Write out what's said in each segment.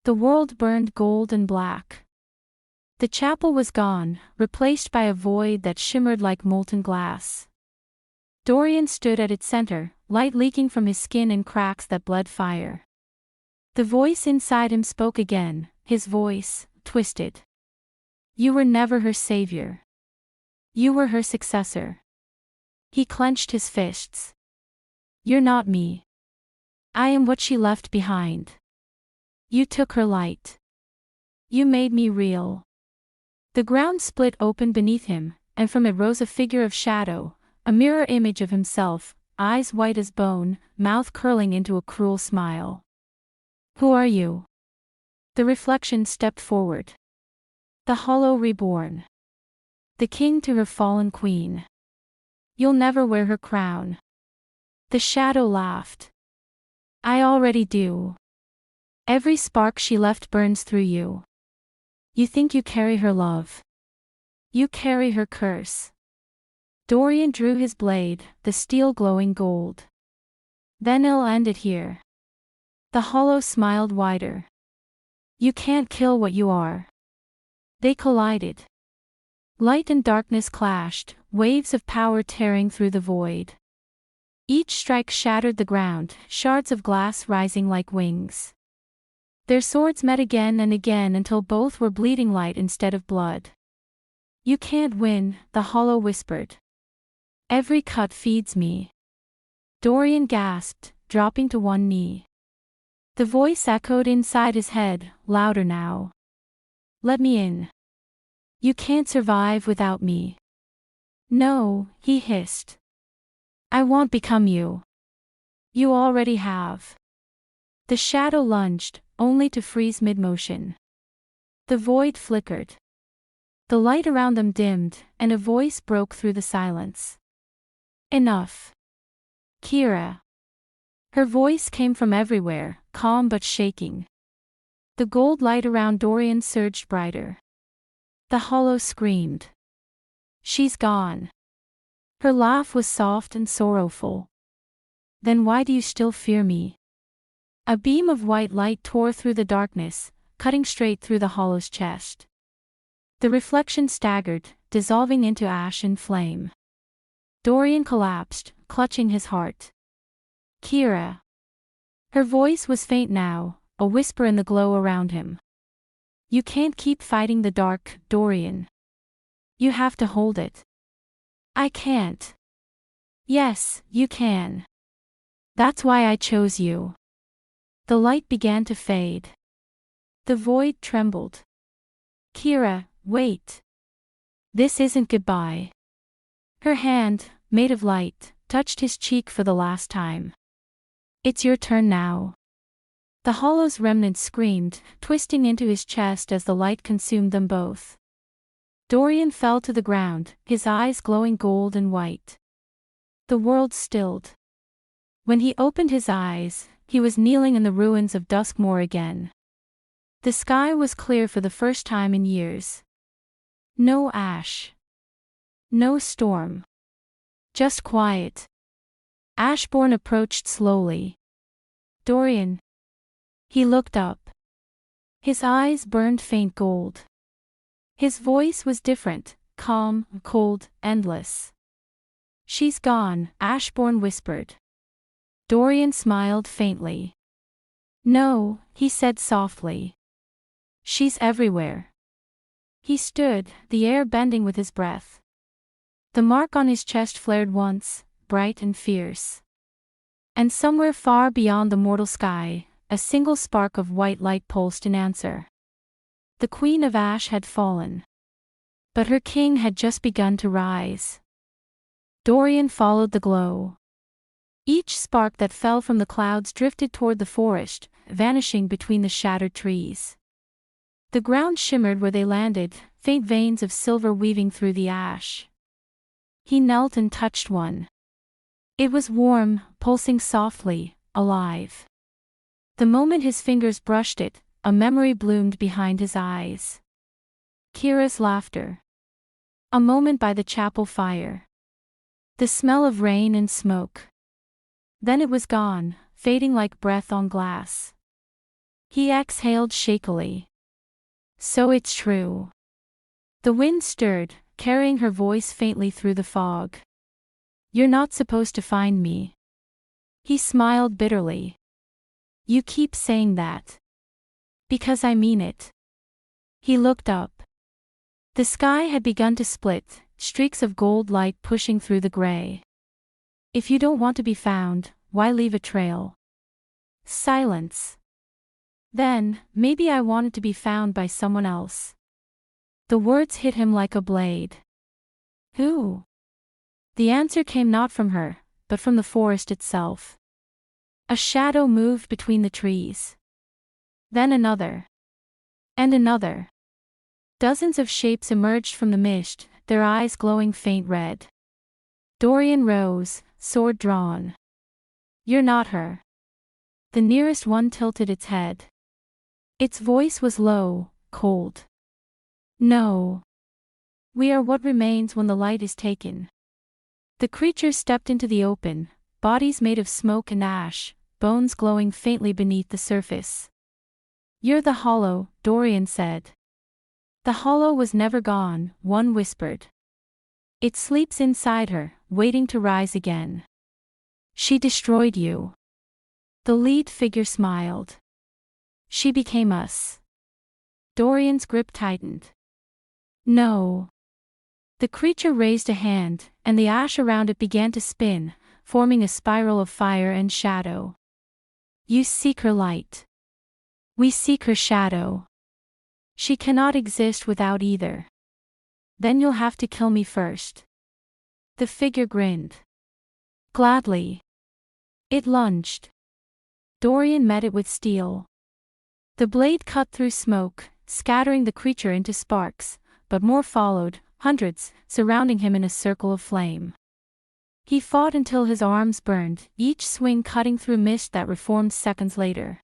The world burned gold and black. The chapel was gone, replaced by a void that shimmered like molten glass. Dorian stood at its center, light leaking from his skin in cracks that bled fire. The voice inside him spoke again, his voice, twisted. You were never her savior. You were her successor. He clenched his fists. You're not me. I am what she left behind. You took her light. You made me real. The ground split open beneath him, and from it rose a figure of shadow, a mirror image of himself, eyes white as bone, mouth curling into a cruel smile. Who are you? The reflection stepped forward. The Hollow reborn. The king to her fallen queen. You'll never wear her crown. The shadow laughed. I already do. Every spark she left burns through you. You think you carry her love. You carry her curse. Dorian drew his blade, the steel glowing gold. Then it'll end it here. The Hollow smiled wider. You can't kill what you are. They collided. Light and darkness clashed, waves of power tearing through the void. Each strike shattered the ground, shards of glass rising like wings. Their swords met again and again until both were bleeding light instead of blood. You can't win, the Hollow whispered. Every cut feeds me. Dorian gasped, dropping to one knee. The voice echoed inside his head, louder now. Let me in. You can't survive without me. No, he hissed. I won't become you. You already have. The shadow lunged, only to freeze mid-motion. The void flickered. The light around them dimmed, and a voice broke through the silence. Enough. Kiera. Her voice came from everywhere, calm but shaking. The gold light around Dorian surged brighter. The Hollow screamed. She's gone. Her laugh was soft and sorrowful. Then why do you still fear me? A beam of white light tore through the darkness, cutting straight through the Hollow's chest. The reflection staggered, dissolving into ash and flame. Dorian collapsed, clutching his heart. Kiera. Her voice was faint now, a whisper in the glow around him. You can't keep fighting the dark, Dorian. You have to hold it. I can't. Yes, you can. That's why I chose you. The light began to fade. The void trembled. Kiera, wait. This isn't goodbye. Her hand, made of light, touched his cheek for the last time. It's your turn now. The Hollow's remnants screamed, twisting into his chest as the light consumed them both. Dorian fell to the ground, his eyes glowing gold and white. The world stilled. When he opened his eyes, he was kneeling in the ruins of Duskmoor again. The sky was clear for the first time in years. No ash. No storm. Just quiet. Ashbourne approached slowly. Dorian. He looked up. His eyes burned faint gold. His voice was different, calm, cold, endless. She's gone, Ashbourne whispered. Dorian smiled faintly. No, he said softly. She's everywhere. He stood, the air bending with his breath. The mark on his chest flared once, bright and fierce. And somewhere far beyond the mortal sky, a single spark of white light pulsed in answer. The Queen of Ash had fallen. But her king had just begun to rise. Dorian followed the glow. Each spark that fell from the clouds drifted toward the forest, vanishing between the shattered trees. The ground shimmered where they landed, faint veins of silver weaving through the ash. He knelt and touched one. It was warm, pulsing softly, alive. The moment his fingers brushed it, a memory bloomed behind his eyes. Kiera's laughter. A moment by the chapel fire. The smell of rain and smoke. Then it was gone, fading like breath on glass. He exhaled shakily. So it's true. The wind stirred, carrying her voice faintly through the fog. You're not supposed to find me. He smiled bitterly. You keep saying that. Because I mean it. He looked up. The sky had begun to split, streaks of gold light pushing through the gray. If you don't want to be found, why leave a trail? Silence. Then, maybe I wanted to be found by someone else. The words hit him like a blade. Who? The answer came not from her, but from the forest itself. A shadow moved between the trees. Then another. And another. Dozens of shapes emerged from the mist, their eyes glowing faint red. Dorian rose, sword drawn. You're not her. The nearest one tilted its head. Its voice was low, cold. No. We are what remains when the light is taken. The creatures stepped into the open, bodies made of smoke and ash, bones glowing faintly beneath the surface. You're the hollow, Dorian said. The hollow was never gone, one whispered. It sleeps inside her, waiting to rise again. She destroyed you. The lead figure smiled. She became us. Dorian's grip tightened. No. The creature raised a hand, and the ash around it began to spin, forming a spiral of fire and shadow. You seek her light. We seek her shadow. She cannot exist without either. Then you'll have to kill me first. The figure grinned. Gladly. It lunged. Dorian met it with steel. The blade cut through smoke, scattering the creature into sparks, but more followed, hundreds, surrounding him in a circle of flame. He fought until his arms burned, each swing cutting through mist that reformed seconds later.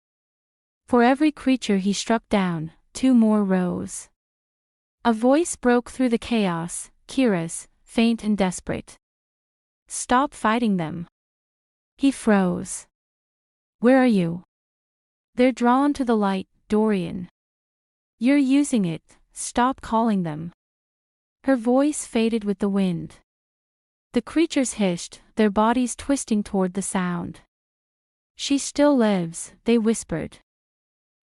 For every creature he struck down, two more rose. A voice broke through the chaos, Kiera's, faint and desperate. Stop fighting them. He froze. Where are you? They're drawn to the light, Dorian. You're using it, stop calling them. Her voice faded with the wind. The creatures hissed, their bodies twisting toward the sound. She still lives, they whispered.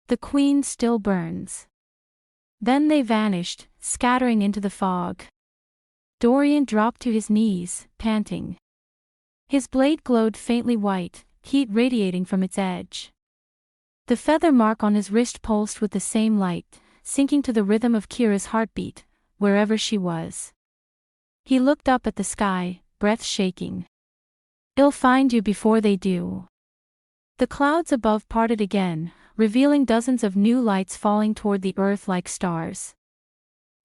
The queen still burns. Then they vanished, scattering into the fog. Dorian dropped to his knees, panting. His blade glowed faintly white, heat radiating from its edge. The feather mark on his wrist pulsed with the same light, sinking to the rhythm of Kiera's heartbeat, wherever she was. He looked up at the sky, breath shaking. I'll find you before they do. The clouds above parted again, revealing dozens of new lights falling toward the earth like stars.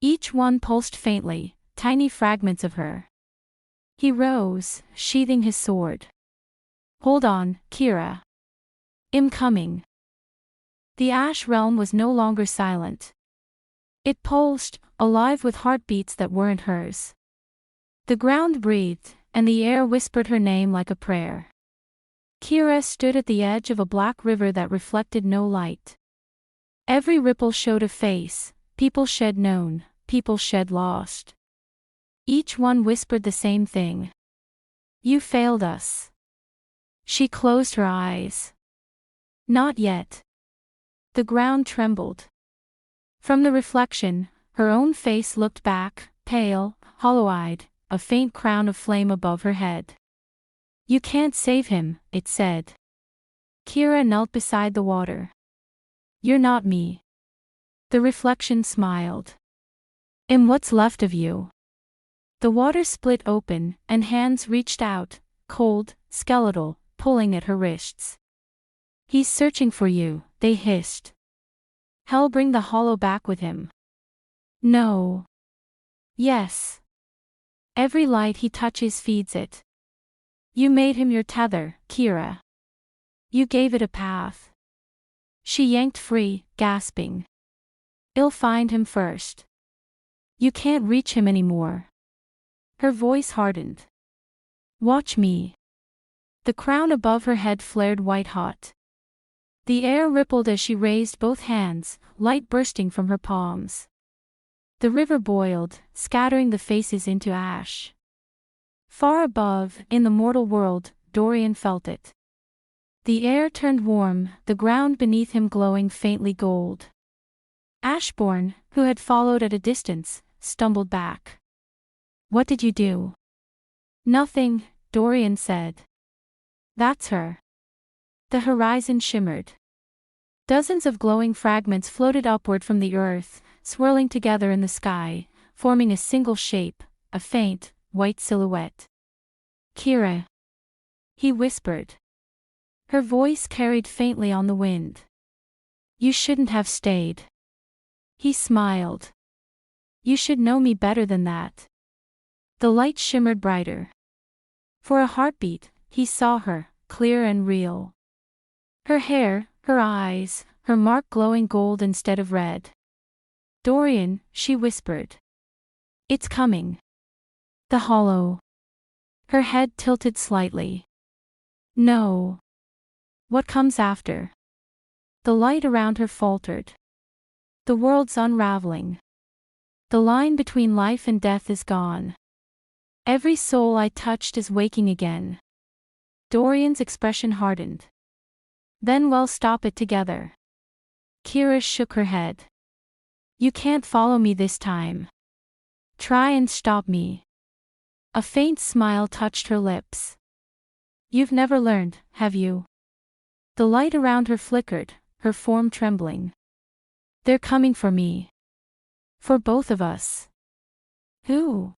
Each one pulsed faintly, tiny fragments of her. He rose, sheathing his sword. Hold on, Kiera. I'm coming. The ash realm was no longer silent. It pulsed, alive with heartbeats that weren't hers. The ground breathed, and the air whispered her name like a prayer. Kiera stood at the edge of a black river that reflected no light. Every ripple showed a face, people shed known, people shed lost. Each one whispered the same thing. You failed us. She closed her eyes. Not yet. The ground trembled. From the reflection, her own face looked back, pale, hollow-eyed, a faint crown of flame above her head. You can't save him, it said. Kiera knelt beside the water. You're not me. The reflection smiled. I'm what's left of you. The water split open, and hands reached out, cold, skeletal, pulling at her wrists. He's searching for you, they hissed. Hell, bring the hollow back with him. No. Yes. Every light he touches feeds it. You made him your tether, Kiera. You gave it a path. She yanked free, gasping. I'll find him first. You can't reach him anymore. Her voice hardened. Watch me. The crown above her head flared white hot. The air rippled as she raised both hands, light bursting from her palms. The river boiled, scattering the faces into ash. Far above, in the mortal world, Dorian felt it. The air turned warm, the ground beneath him glowing faintly gold. Ashbourne, who had followed at a distance, stumbled back. "What did you do?" "Nothing," Dorian said. "That's her." The horizon shimmered. Dozens of glowing fragments floated upward from the earth, swirling together in the sky, forming a single shape, a faint, white silhouette. "Kiera," he whispered. Her voice carried faintly on the wind. "You shouldn't have stayed." He smiled. "You should know me better than that." The light shimmered brighter. For a heartbeat, he saw her, clear and real. Her hair, her eyes, her mark glowing gold instead of red. "Dorian," she whispered. "It's coming." The hollow. Her head tilted slightly. "No." "What comes after?" The light around her faltered. "The world's unraveling. The line between life and death is gone. Every soul I touched is waking again." Dorian's expression hardened. "Then we'll stop it together." Kiera shook her head. "You can't follow me this time. Try and stop me." A faint smile touched her lips. "You've never learned, have you?" The light around her flickered, her form trembling. "They're coming for me. For both of us." "Who?"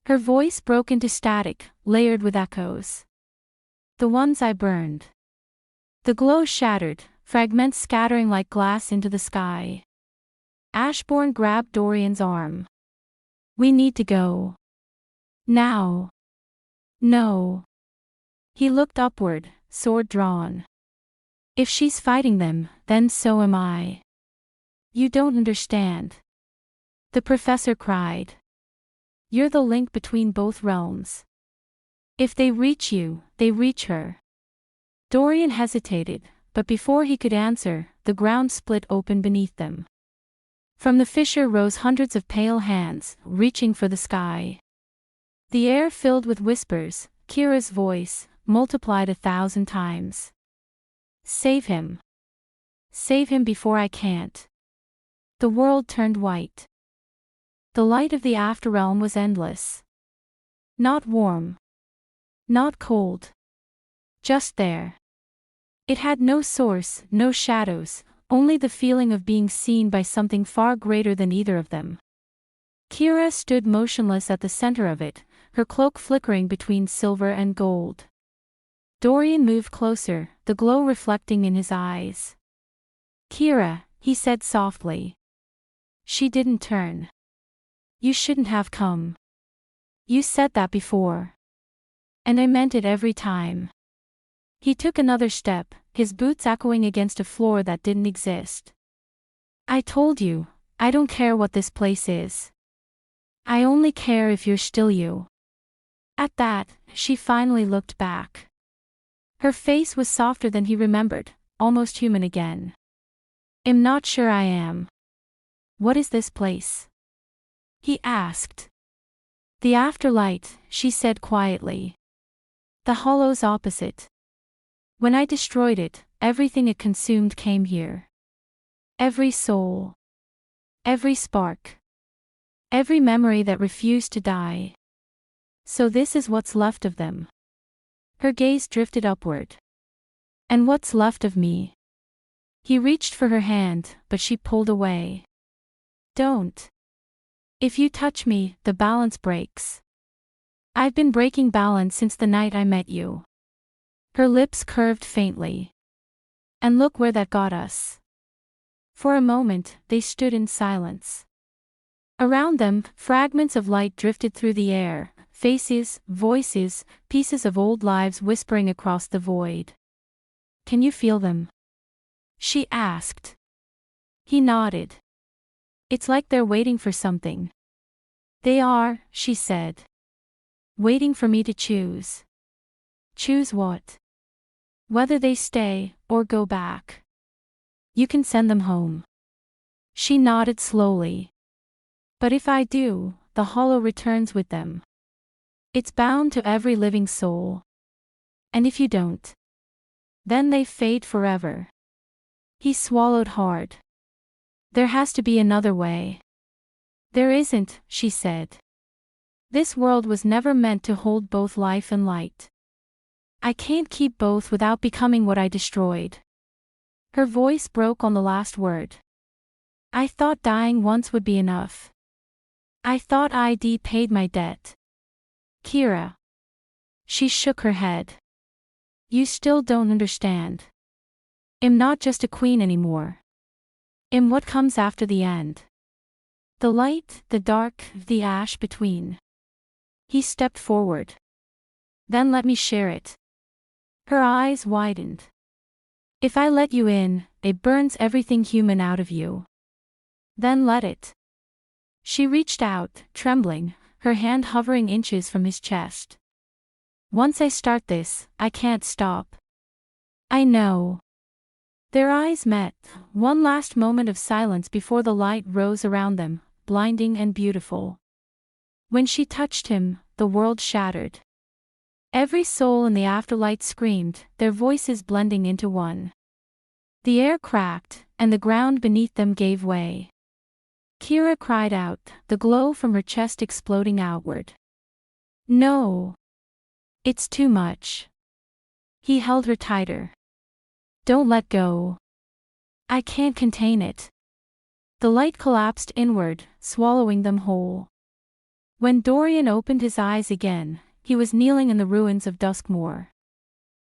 Her voice broke into static, layered with echoes. "The ones I burned." The glow shattered, fragments scattering like glass into the sky. Ashbourne grabbed Dorian's arm. "We need to go. Now." "No." He looked upward, sword drawn. "If she's fighting them, then so am I." "You don't understand." The professor cried. "You're the link between both realms. If they reach you, they reach her." Dorian hesitated, but before he could answer, the ground split open beneath them. From the fissure rose hundreds of pale hands, reaching for the sky. The air filled with whispers, Kiera's voice, multiplied 1,000 times. "Save him. Save him before I can't." The world turned white. The light of the afterrealm was endless. Not warm. Not cold. Just there. It had no source, no shadows, only the feeling of being seen by something far greater than either of them. Kiera stood motionless at the center of it, her cloak flickering between silver and gold. Dorian moved closer, the glow reflecting in his eyes. "Kiera," he said softly. She didn't turn. "You shouldn't have come. You said that before. And I meant it every time." He took another step, his boots echoing against a floor that didn't exist. "I told you, I don't care what this place is. I only care if you're still you." At that, she finally looked back. Her face was softer than he remembered, almost human again. "I'm not sure I am." "What is this place?" he asked. "The Afterlight," she said quietly. "The hollows opposite. When I destroyed it, everything it consumed came here. Every soul. Every spark. Every memory that refused to die. So this is what's left of them." Her gaze drifted upward. "And what's left of me?" He reached for her hand, but she pulled away. "Don't. If you touch me, the balance breaks. I've been breaking balance since the night I met you." Her lips curved faintly. "And look where that got us." For a moment, they stood in silence. Around them, fragments of light drifted through the air, faces, voices, pieces of old lives whispering across the void. "Can you feel them?" she asked. He nodded. "It's like they're waiting for something." "They are," she said. "Waiting for me to choose." "Choose what?" Whether they stay or go back. You can send them home. She nodded slowly. But if I do, the hollow returns with them. It's bound to every living soul. And if you don't, then they fade forever. He swallowed hard. There has to be another way. There isn't, she said. This world was never meant to hold both life and light. I can't keep both without becoming what I destroyed. Her voice broke on the last word. I thought dying once would be enough. I thought I'd paid my debt. Kiera. She shook her head. You still don't understand. I'm not just a queen anymore. I'm what comes after the end. The light, the dark, the ash between. He stepped forward. Then let me share it. Her eyes widened. If I let you in, it burns everything human out of you. Then let it. She reached out, trembling, her hand hovering inches from his chest. Once I start this, I can't stop. I know. Their eyes met, one last moment of silence before the light rose around them, blinding and beautiful. When she touched him, the world shattered. Every soul in the afterlight screamed, their voices blending into one. The air cracked, and the ground beneath them gave way. Kiera cried out, the glow from her chest exploding outward. No. It's too much. He held her tighter. Don't let go. I can't contain it. The light collapsed inward, swallowing them whole. When Dorian opened his eyes again, he was kneeling in the ruins of Duskmoor.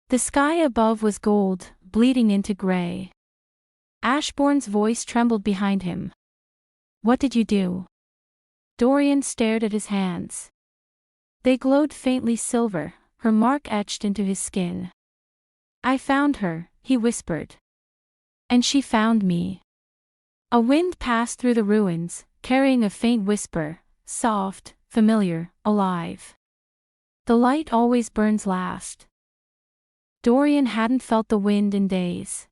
The sky above was gold, bleeding into gray. Ashbourne's voice trembled behind him. What did you do? Dorian stared at his hands. They glowed faintly silver, her mark etched into his skin. I found her, he whispered. And she found me. A wind passed through the ruins, carrying a faint whisper, soft, familiar, alive. The light always burns last. Dorian hadn't felt the wind in days.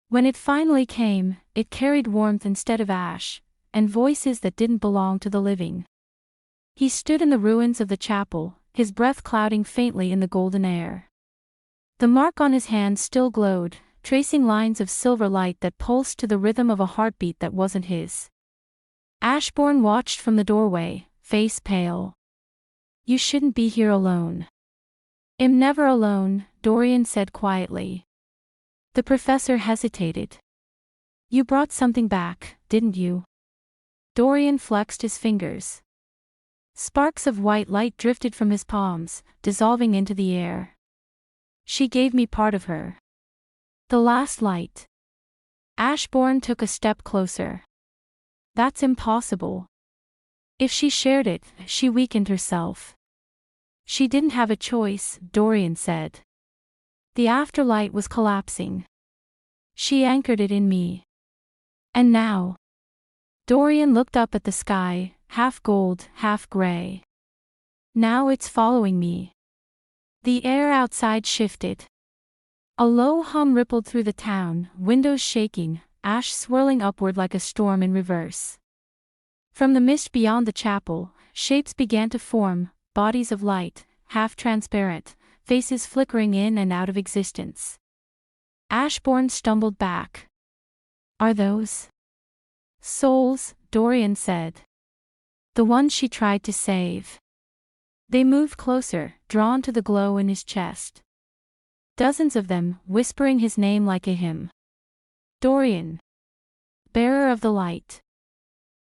When it finally came, it carried warmth instead of ash, and voices that didn't belong to the living. He stood in the ruins of the chapel, his breath clouding faintly in the golden air. The mark on his hand still glowed, tracing lines of silver light that pulsed to the rhythm of a heartbeat that wasn't his. Ashbourne watched from the doorway, face pale. You shouldn't be here alone. I'm never alone, Dorian said quietly. The professor hesitated. You brought something back, didn't you? Dorian flexed his fingers. Sparks of white light drifted from his palms, dissolving into the air. She gave me part of her. The last light. Ashbourne took a step closer. That's impossible. If she shared it, she weakened herself. She didn't have a choice, Dorian said. The afterlight was collapsing. She anchored it in me. And now? Dorian looked up at the sky, half gold, half gray. Now it's following me. The air outside shifted. A low hum rippled through the town, windows shaking, ash swirling upward like a storm in reverse. From the mist beyond the chapel, shapes began to form, bodies of light, half transparent, faces flickering in and out of existence. Ashbourne stumbled back. Are those souls? Dorian said. The ones she tried to save. They moved closer, drawn to the glow in his chest. Dozens of them, whispering his name like a hymn. Dorian. Bearer of the light.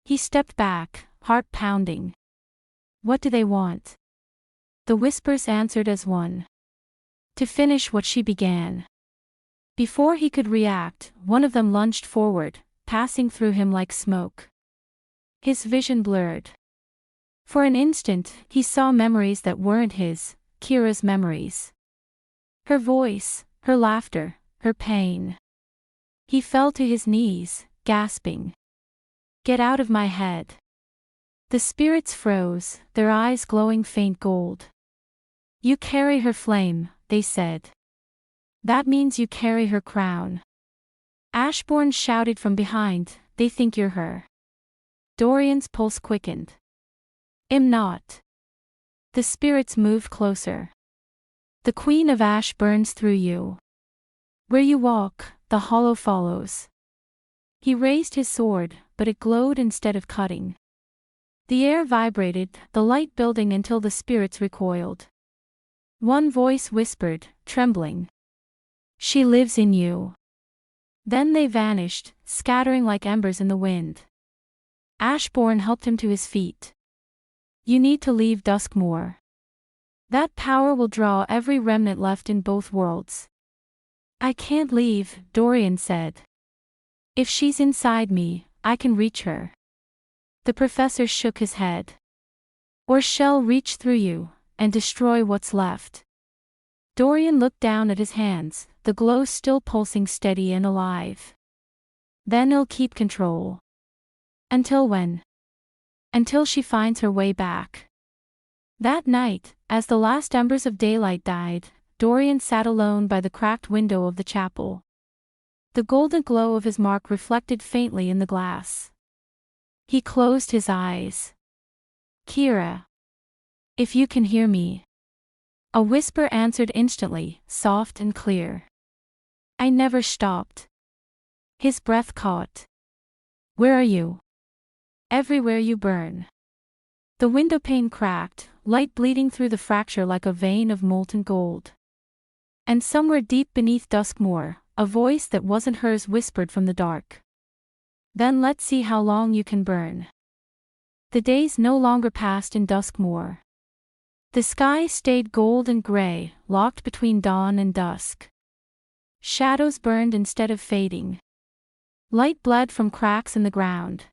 He stepped back, heart pounding. What do they want? The whispers answered as one. To finish what she began. Before he could react, one of them lunged forward, passing through him like smoke. His vision blurred. For an instant, he saw memories that weren't his, Kiera's memories. Her voice, her laughter, her pain. He fell to his knees, gasping. Get out of my head. The spirits froze, their eyes glowing faint gold. You carry her flame, they said. That means you carry her crown. Ashbourne shouted from behind, they think you're her. Dorian's pulse quickened. I'm not. The spirits moved closer. The Queen of Ash burns through you. Where you walk, the hollow follows. He raised his sword, but it glowed instead of cutting. The air vibrated, the light building until the spirits recoiled. One voice whispered, trembling. She lives in you. Then they vanished, scattering like embers in the wind. Ashbourne helped him to his feet. You need to leave Duskmoor. That power will draw every remnant left in both worlds. I can't leave, Dorian said. If she's inside me, I can reach her. The professor shook his head. Or she'll reach through you, and destroy what's left. Dorian looked down at his hands, the glow still pulsing steady and alive. Then he'll keep control. Until when? Until she finds her way back. That night, as the last embers of daylight died, Dorian sat alone by the cracked window of the chapel. The golden glow of his mark reflected faintly in the glass. He closed his eyes. Kiera. If you can hear me. A whisper answered instantly, soft and clear. I never stopped. His breath caught. Where are you? Everywhere you burn. The window pane cracked, light bleeding through the fracture like a vein of molten gold. And somewhere deep beneath Duskmoor, a voice that wasn't hers whispered from the dark. Then let's see how long you can burn. The days no longer passed in Duskmoor. The sky stayed gold and gray, locked between dawn and dusk. Shadows burned instead of fading. Light bled from cracks in the ground.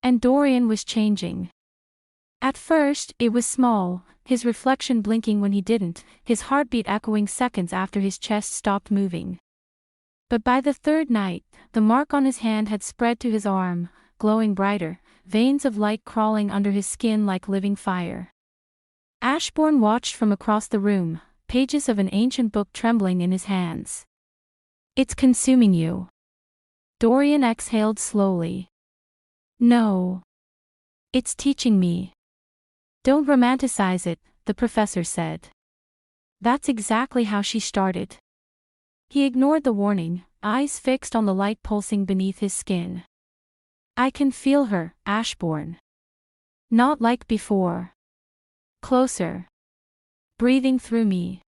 And Dorian was changing. At first, it was small, his reflection blinking when he didn't, his heartbeat echoing seconds after his chest stopped moving. But by the third night, the mark on his hand had spread to his arm, glowing brighter, veins of light crawling under his skin like living fire. Ashbourne watched from across the room, pages of an ancient book trembling in his hands. It's consuming you. Dorian exhaled slowly. No. It's teaching me. Don't romanticize it, the professor said. That's exactly how she started. He ignored the warning, eyes fixed on the light pulsing beneath his skin. I can feel her, Ashbourne. Not like before. Closer. Breathing through me.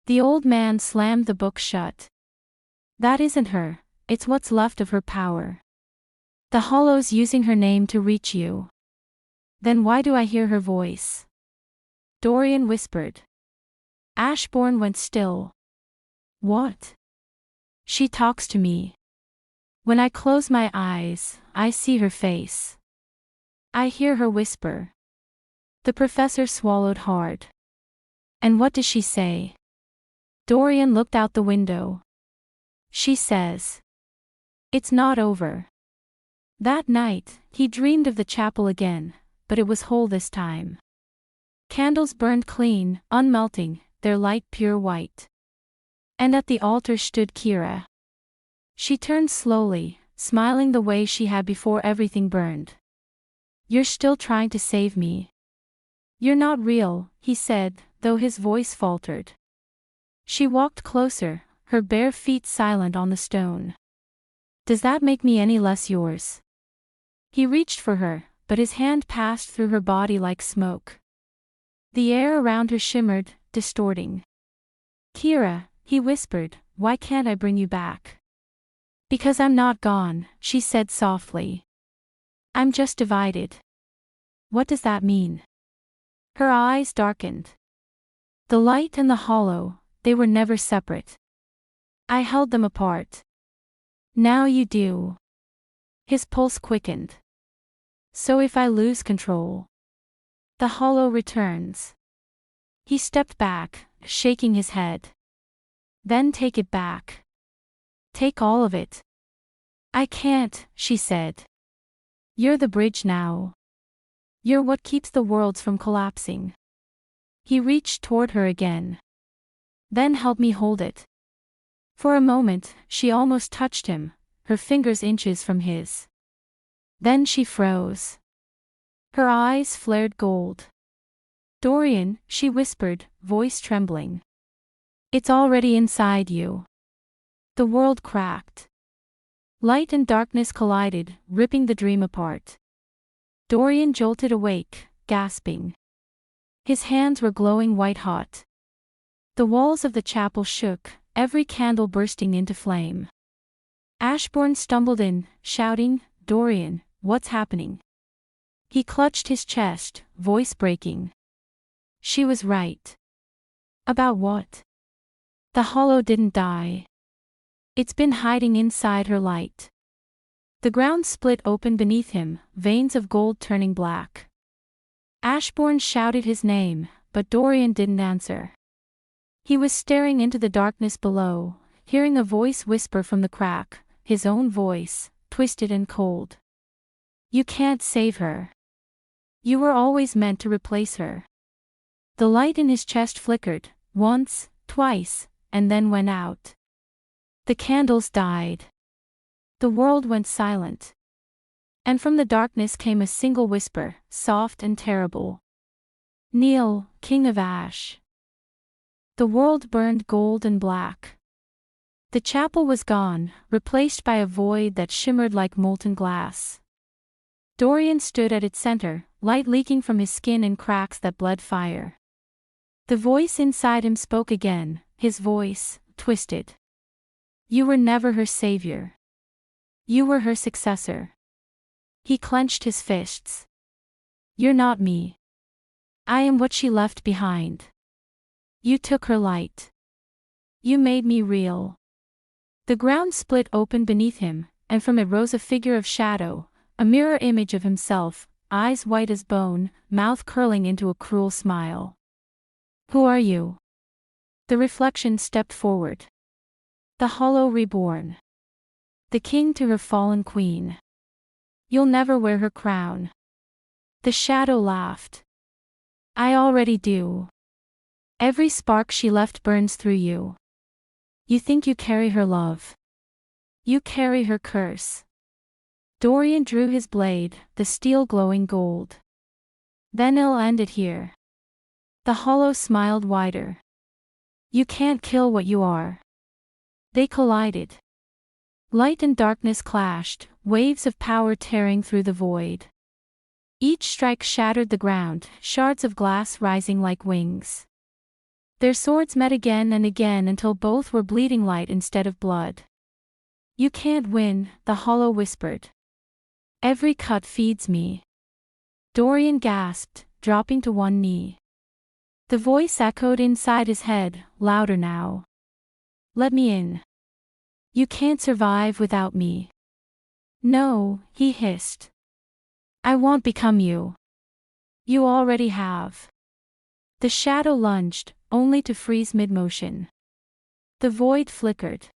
The old man slammed the book shut. That isn't her, it's what's left of her power. The hollow's using her name to reach you. Then why do I hear her voice? Dorian whispered. Ashbourne went still. What? She talks to me. When I close my eyes, I see her face. I hear her whisper. The professor swallowed hard. And what does she say? Dorian looked out the window. She says. It's not over. That night, he dreamed of the chapel again, but it was whole this time. Candles burned clean, unmelting, their light pure white. And at the altar stood Kiera. She turned slowly, smiling the way she had before everything burned. You're still trying to save me. You're not real, he said, though his voice faltered. She walked closer, her bare feet silent on the stone. Does that make me any less yours? He reached for her, but his hand passed through her body like smoke. The air around her shimmered, distorting. Kiera, he whispered, why can't I bring you back? Because I'm not gone, she said softly. I'm just divided. What does that mean? Her eyes darkened. The light and the hollow, they were never separate. I held them apart. Now you do. His pulse quickened. So if I lose control, the hollow returns. He stepped back, shaking his head. Then take it back. Take all of it. I can't, she said. You're the bridge now. You're what keeps the worlds from collapsing. He reached toward her again. Then help me hold it. For a moment, she almost touched him, her fingers inches from his. Then she froze. Her eyes flared gold. "Dorian," she whispered, voice trembling. "It's already inside you." The world cracked. Light and darkness collided, ripping the dream apart. Dorian jolted awake, gasping. His hands were glowing white-hot. The walls of the chapel shook, every candle bursting into flame. Ashbourne stumbled in, shouting, "Dorian, what's happening?" He clutched his chest, voice breaking. She was right. About what? The hollow didn't die. It's been hiding inside her light. The ground split open beneath him, veins of gold turning black. Ashbourne shouted his name, but Dorian didn't answer. He was staring into the darkness below, hearing a voice whisper from the crack, his own voice, twisted and cold. "You can't save her. You were always meant to replace her." The light in his chest flickered, once, twice, and then went out. The candles died. The world went silent. And from the darkness came a single whisper, soft and terrible. "Kneel, King of Ash." The world burned gold and black. The chapel was gone, replaced by a void that shimmered like molten glass. Dorian stood at its center, light leaking from his skin in cracks that bled fire. The voice inside him spoke again, his voice, twisted. "You were never her savior. You were her successor." He clenched his fists. "You're not me. I am what she left behind. You took her light. You made me real." The ground split open beneath him, and from it rose a figure of shadow, a mirror image of himself, eyes white as bone, mouth curling into a cruel smile. "Who are you?" The reflection stepped forward. "The Hollow reborn. The king to her fallen queen. You'll never wear her crown." The shadow laughed. "I already do. Every spark she left burns through you. You think you carry her love. You carry her curse." Dorian drew his blade, the steel glowing gold. "Then it'll end it here." The Hollow smiled wider. "You can't kill what you are." They collided. Light and darkness clashed, waves of power tearing through the void. Each strike shattered the ground, shards of glass rising like wings. Their swords met again and again until both were bleeding light instead of blood. "You can't win," the Hollow whispered. "Every cut feeds me." Dorian gasped, dropping to one knee. The voice echoed inside his head, louder now. "Let me in. You can't survive without me." "No," he hissed. "I won't become you. You already have." The shadow lunged, only to freeze mid-motion. The void flickered.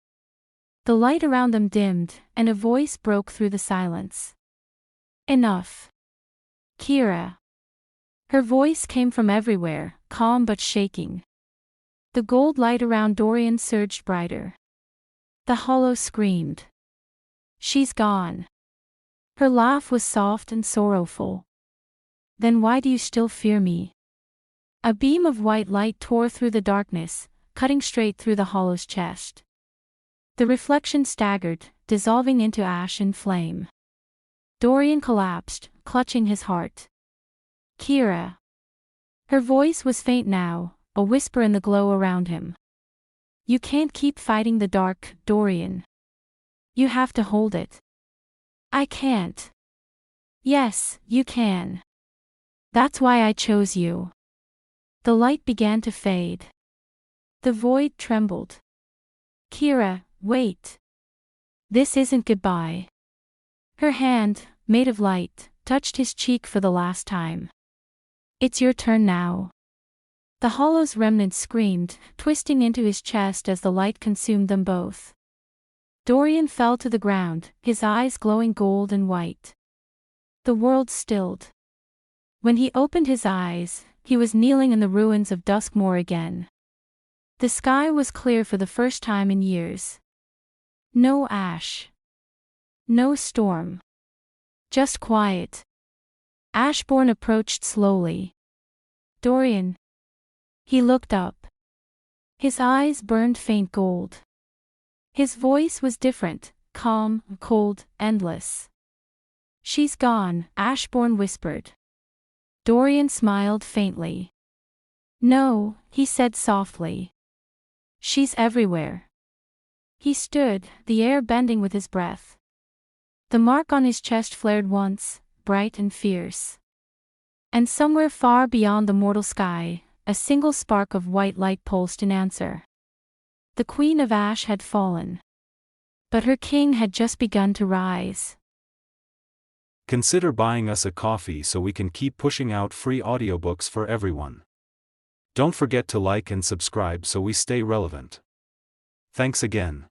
The light around them dimmed, and a voice broke through the silence. "Enough. Kiera." Her voice came from everywhere, calm but shaking. The gold light around Dorian surged brighter. The Hollow screamed. "She's gone." Her laugh was soft and sorrowful. "Then why do you still fear me?" A beam of white light tore through the darkness, cutting straight through the Hollow's chest. The reflection staggered, dissolving into ash and flame. Dorian collapsed, clutching his heart. "Kiera." Her voice was faint now, a whisper in the glow around him. "You can't keep fighting the dark, Dorian. You have to hold it." "I can't." "Yes, you can. That's why I chose you." The light began to fade. The void trembled. "Kiera, wait. This isn't goodbye." Her hand, made of light, touched his cheek for the last time. "It's your turn now." The Hollow's remnant screamed, twisting into his chest as the light consumed them both. Dorian fell to the ground, his eyes glowing gold and white. The world stilled. When he opened his eyes, he was kneeling in the ruins of Duskmoor again. The sky was clear for the first time in years. No ash. No storm. Just quiet. Ashbourne approached slowly. Dorian. He looked up. His eyes burned faint gold. His voice was different, calm, cold, endless. She's gone, Ashbourne whispered. Dorian smiled faintly. No, he said softly. She's everywhere. He stood, the air bending with his breath. The mark on his chest flared once, bright and fierce. And somewhere far beyond the mortal sky, a single spark of white light pulsed in answer. The Queen of Ash had fallen. But her king had just begun to rise. Consider buying us a coffee so we can keep pushing out free audiobooks for everyone. Don't forget to like and subscribe so we stay relevant. Thanks again.